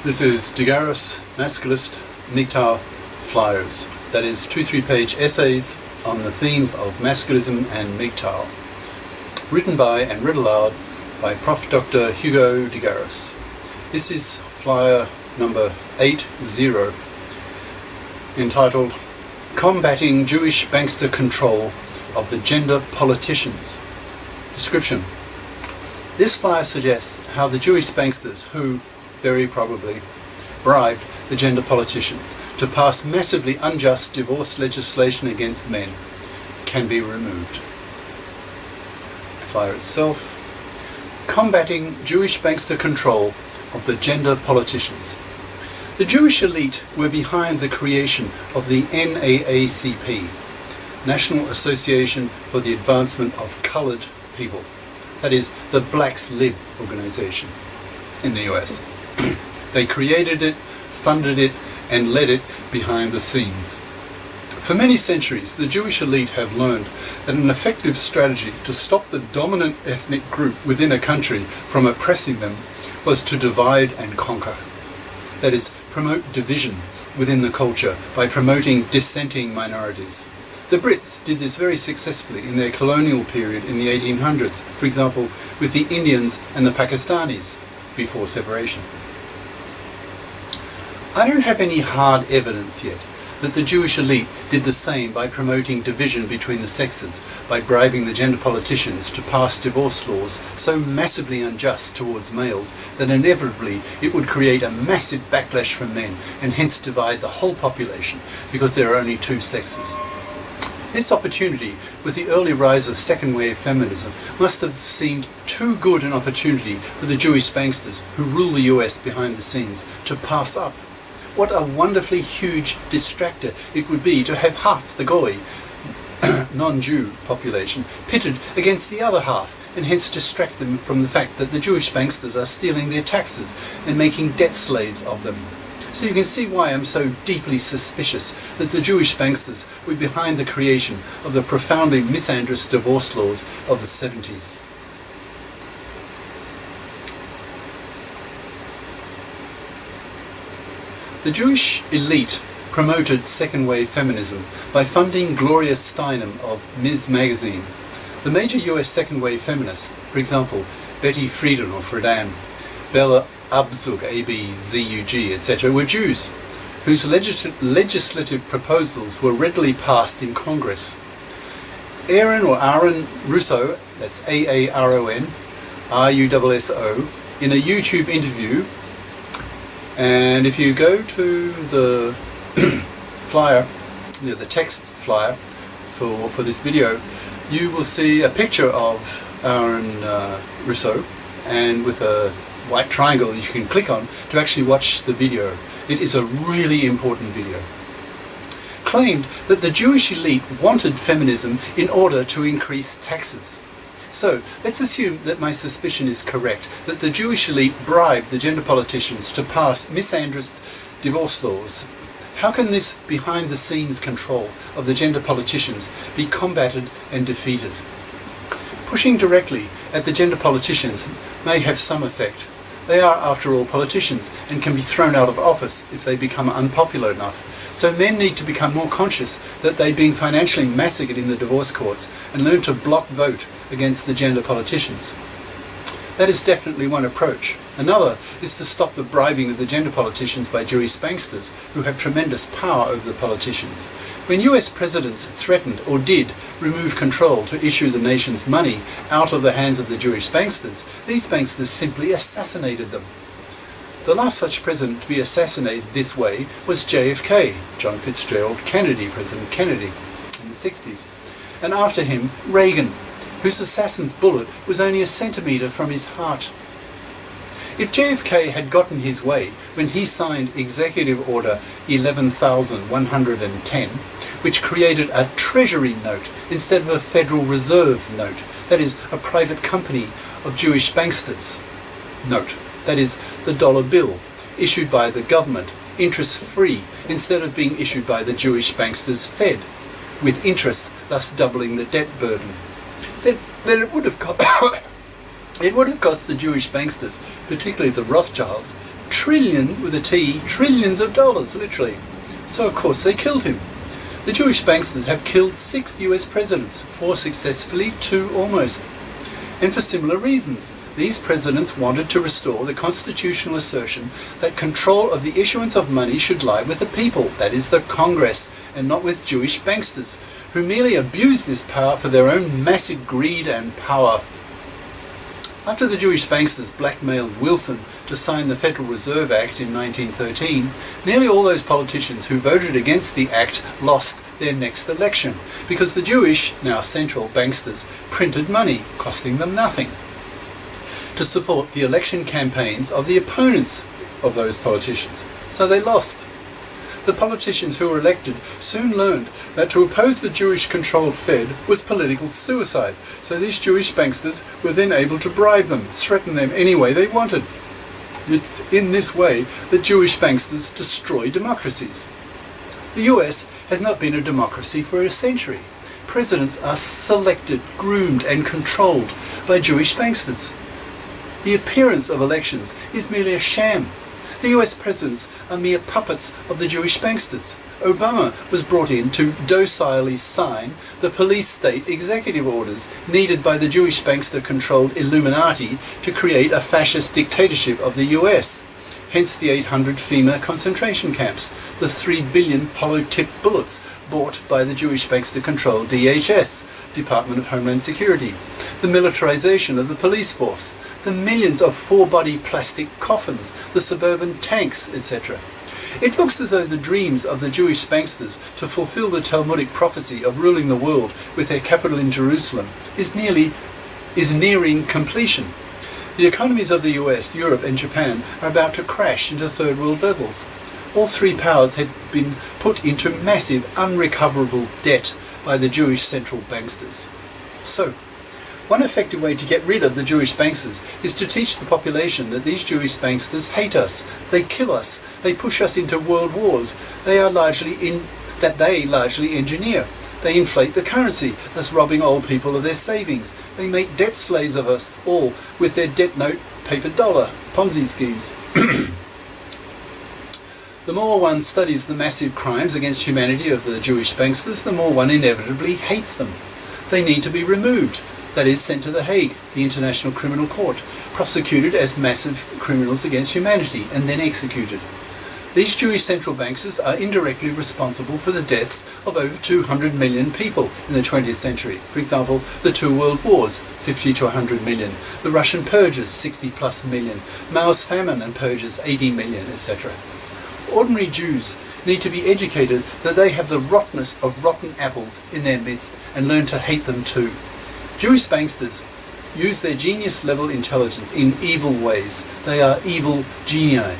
This is GARIS, MASCULIST, MGTOW flyers. That is 2-3-page essays on the themes of masculism and MGTOW, written by and read aloud by Prof. Dr. Hugo de Garis. This is flyer number 80, entitled Combating Jewish Bankster Control of the Gender Politicians. Description. This flyer suggests how the Jewish banksters who, very probably, bribed the gender politicians to pass massively unjust divorce legislation against men can be removed. Flyer itself. Combating Jewish bankster control of the gender politicians. The Jewish elite were behind the creation of the NAACP, National Association for the Advancement of Coloured People, that is, the Blacks Lib organization in the US. They created it, funded it, and led it behind the scenes. For many centuries, the Jewish elite have learned that an effective strategy to stop the dominant ethnic group within a country from oppressing them was to divide and conquer. That is, promote division within the culture by promoting dissenting minorities. The Brits did this very successfully in their colonial period in the 1800s, for example, with the Indians and the Pakistanis before separation. I don't have any hard evidence yet that the Jewish elite did the same by promoting division between the sexes, by bribing the gender politicians to pass divorce laws so massively unjust towards males that inevitably it would create a massive backlash from men and hence divide the whole population because there are only two sexes. This opportunity, with the early rise of second-wave feminism, must have seemed too good an opportunity for the Jewish banksters who rule the US behind the scenes to pass up. What a wonderfully huge distractor it would be to have half the Goy, non-Jew population pitted against the other half and hence distract them from the fact that the Jewish banksters are stealing their taxes and making debt slaves of them. So you can see why I'm so deeply suspicious that the Jewish banksters were behind the creation of the profoundly misandrous divorce laws of the 70s. The Jewish elite promoted second-wave feminism by funding Gloria Steinem of Ms. Magazine. The major US second-wave feminists, for example, Betty Friedan or Friedan, Bella Abzug, A-B-Z-U-G, etc., were Jews, whose legislative proposals were readily passed in Congress. Aaron Russo, that's A-A-R-O-N, R-U-S-S-O, in a YouTube interview, and if you go to the flyer, the text flyer for this video, you will see a picture of Aaron Russo, and with a white triangle you can click on to actually watch the video. It is a really important video. Claimed that the Jewish elite wanted feminism in order to increase taxes. So, let's assume that my suspicion is correct, that the Jewish elite bribed the gender politicians to pass misandrous divorce laws. How can this behind-the-scenes control of the gender politicians be combated and defeated? Pushing directly at the gender politicians may have some effect. They are, after all, politicians and can be thrown out of office if they become unpopular enough. So men need to become more conscious that they're being financially massacred in the divorce courts and learn to block vote against the gender politicians. That is definitely one approach. Another is to stop the bribing of the gender politicians by Jewish banksters who have tremendous power over the politicians. When US presidents threatened or did remove control to issue the nation's money out of the hands of the Jewish banksters, these banksters simply assassinated them. The last such president to be assassinated this way was JFK, John Fitzgerald Kennedy, President Kennedy, in the 60s. And after him, Reagan, whose assassin's bullet was only a centimetre from his heart. If JFK had gotten his way when he signed Executive Order 11,110, which created a Treasury note instead of a Federal Reserve note, that is, a private company of Jewish banksters note, that is, the dollar bill, issued by the government, interest-free, instead of being issued by the Jewish banksters Fed, with interest thus doubling the debt burden. Then it would have cost the Jewish banksters, particularly the Rothschilds, trillion, with a T, trillions of dollars, literally. So of course they killed him. The Jewish banksters have killed 6 US presidents, 4 successfully, 2 almost. And for similar reasons. These presidents wanted to restore the constitutional assertion that control of the issuance of money should lie with the people, that is the Congress, and not with Jewish banksters, who merely abuse this power for their own massive greed and power. After the Jewish banksters blackmailed Wilson to sign the Federal Reserve Act in 1913, nearly all those politicians who voted against the act lost their next election, because the Jewish, now central banksters, printed money, costing them nothing, to support the election campaigns of the opponents of those politicians. So they lost. The politicians who were elected soon learned that to oppose the Jewish-controlled Fed was political suicide, so these Jewish banksters were then able to bribe them, threaten them any way they wanted. It's in this way that Jewish banksters destroy democracies. The US has not been a democracy for a century. Presidents are selected, groomed and controlled by Jewish banksters. The appearance of elections is merely a sham. The US presidents are mere puppets of the Jewish banksters. Obama was brought in to docilely sign the police state executive orders needed by the Jewish bankster-controlled Illuminati to create a fascist dictatorship of the US. Hence the 800 FEMA concentration camps, the 3 billion hollow-tipped bullets bought by the Jewish bankster-controlled DHS, Department of Homeland Security, the militarization of the police force, the millions of 4-body plastic coffins, the suburban tanks, etc. It looks as though the dreams of the Jewish banksters to fulfill the Talmudic prophecy of ruling the world with their capital in Jerusalem is nearing completion. The economies of the US, Europe and Japan are about to crash into third world levels. All 3 powers had been put into massive, unrecoverable debt by the Jewish central banksters. So, one effective way to get rid of the Jewish banksters is to teach the population that these Jewish banksters hate us, they kill us, they push us into world wars, they largely engineer. They inflate the currency, thus robbing old people of their savings. They make debt slaves of us all with their debt note paper dollar Ponzi schemes. The more one studies the massive crimes against humanity of the Jewish banksters, the more one inevitably hates them. They need to be removed, that is, sent to The Hague, the International Criminal Court, prosecuted as massive criminals against humanity, and then executed. These Jewish central banksters are indirectly responsible for the deaths of over 200 million people in the 20th century. For example, the 2 world wars, 50 to 100 million, the Russian purges, 60 plus million, Mao's famine and purges, 80 million, etc. Ordinary Jews need to be educated that they have the rottenest of rotten apples in their midst and learn to hate them too. Jewish banksters use their genius-level intelligence in evil ways. They are evil genii.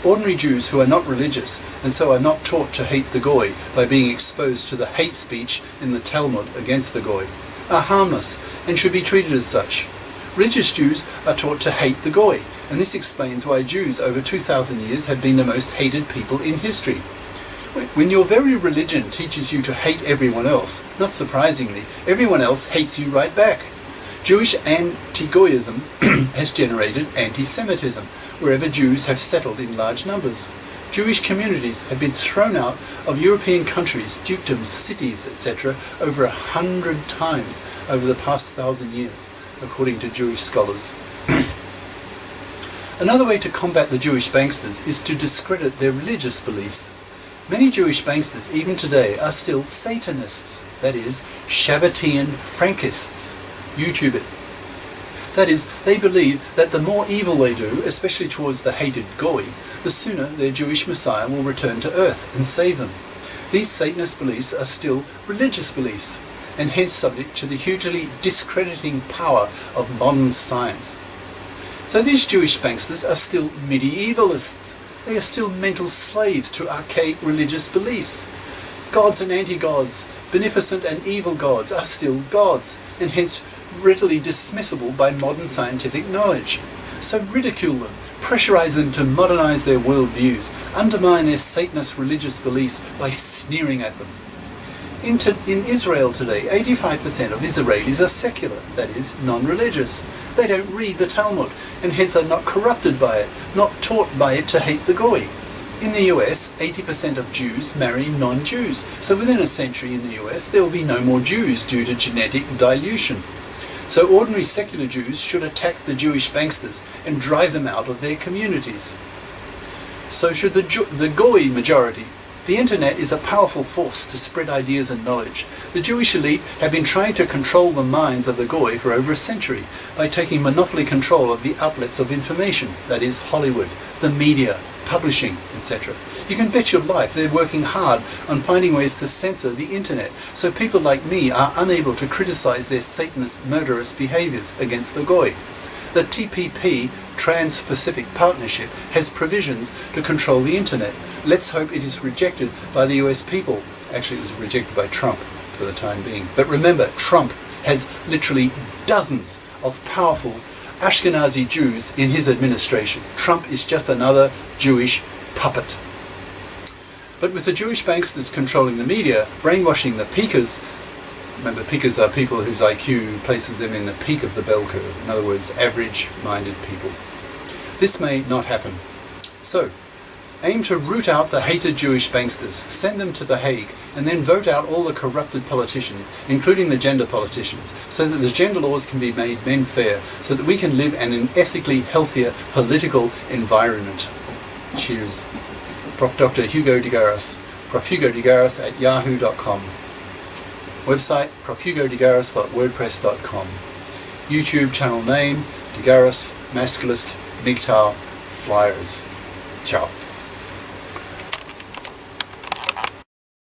Ordinary Jews who are not religious and so are not taught to hate the Goy by being exposed to the hate speech in the Talmud against the Goy are harmless and should be treated as such. Religious Jews are taught to hate the Goy, and this explains why Jews over 2,000 years have been the most hated people in history. When your very religion teaches you to hate everyone else, not surprisingly, everyone else hates you right back. Jewish anti-Goyism has generated anti-Semitism, wherever Jews have settled in large numbers. Jewish communities have been thrown out of European countries, dukedoms, cities, etc. over 100 times over the past 1,000 years, according to Jewish scholars. Another way to combat the Jewish banksters is to discredit their religious beliefs. Many Jewish banksters, even today, are still Satanists, that is, Shabbatian Frankists. YouTube it. That is, they believe that the more evil they do, especially towards the hated Goy, the sooner their Jewish Messiah will return to earth and save them. These Satanist beliefs are still religious beliefs, and hence subject to the hugely discrediting power of modern science. So these Jewish banksters are still medievalists. They are still mental slaves to archaic religious beliefs. Gods and anti-gods, beneficent and evil gods are still gods, and hence readily dismissible by modern scientific knowledge. So ridicule them, pressurize them to modernize their worldviews, undermine their Satanist religious beliefs by sneering at them. In Israel today, 85% of Israelis are secular, that is, non-religious. They don't read the Talmud, and hence are not corrupted by it, not taught by it to hate the Goy. In the US, 80% of Jews marry non-Jews, so within a century in the US there will be no more Jews due to genetic dilution. So ordinary secular Jews should attack the Jewish banksters and drive them out of their communities. So should the Goy majority. The internet is a powerful force to spread ideas and knowledge. The Jewish elite have been trying to control the minds of the Goy for over a century by taking monopoly control of the outlets of information, that is Hollywood, the media, publishing, etc. You can bet your life they're working hard on finding ways to censor the internet, so people like me are unable to criticize their Satanist, murderous behaviors against the Goy. The TPP, Trans-Pacific Partnership, has provisions to control the internet. Let's hope it is rejected by the US people. Actually, it was rejected by Trump for the time being. But remember, Trump has literally dozens of powerful Ashkenazi Jews in his administration. Trump is just another Jewish puppet. But with the Jewish banksters controlling the media, brainwashing the peakers, remember, peakers are people whose IQ places them in the peak of the bell curve. In other words, average-minded people. This may not happen. So, aim to root out the hated Jewish banksters, send them to The Hague, and then vote out all the corrupted politicians, including the gender politicians, so that the gender laws can be made men fair, so that we can live in an ethically healthier political environment. Cheers. Prof. Dr. Hugo de Garis, profhugodegaris@yahoo.com. Website, profhugodegaris.wordpress.com. YouTube channel name, De Garis, Masculist, MGTOW, Flyers. Ciao.